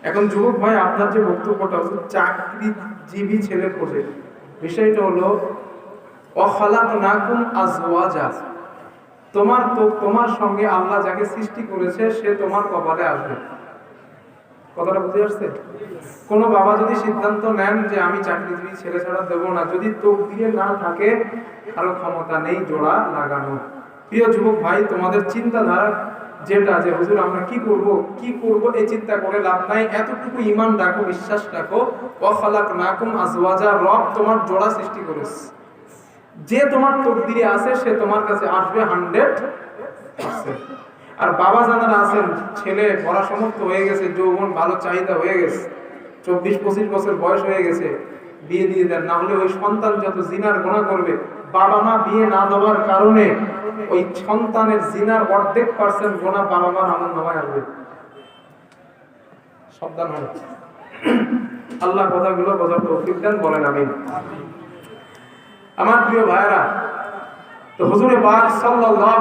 এখন যুবক ভাই, আপনার যে বক্তব্যটা হচ্ছে চাকরিজীবী ছেলে খোঁজে, বিষয়টা হলো অখালাকনাকুম আজওয়াজা, তোমার সঙ্গে আল্লাহ যাকে সৃষ্টি করেছে সে তোমার কপালে আসবে। কথাটা বুঝে আসছে? কোন বাবা যদি সিদ্ধান্ত নেন যে আমি চাকরিজীবী ছেলে ছাড়া দেবো না, যদি তকদিরে না থাকে, কারো ক্ষমতা নেই জোড়া লাগানো। প্রিয় যুবক ভাই, তোমাদের চিন্তাধারা যেটা যে হুজুর আমরা কি করব এই চিন্তা করে লাভ নাই। এতটুকু ঈমান রাখো, বিশ্বাস রাখো, ওয়াখালাকনাকুম আজওয়াজা, রব তোমার জোড়া সৃষ্টি করেছে। যে তোমার তকদিরে আছে সে তোমার কাছে আসবে 100%। আর বাবা যারা আছেন, ছেলে পড়া সমর্থ হয়ে গেছে, যৌবন ভালো চাহিদা হয়ে গেছে, 24-25 বছর বয়স হয়ে গেছে, বিয়ে দিয়ে দেন। না হলে ওই সন্তান যত জিনার গুনাহ করবে, বাবা মা বিয়ে না দেওয়ার কারণে ওই সন্তানের জিনার 100% গুনাহ বাবা মার আমলনামায় আসবে। সাবধান হন। আল্লাহ কথাগুলো বোঝার তৌফিক দেন, বলেন আমিন। আমার প্রিয় ভাইরা, তো হুজুরে পাক সাল্লাল্লাহু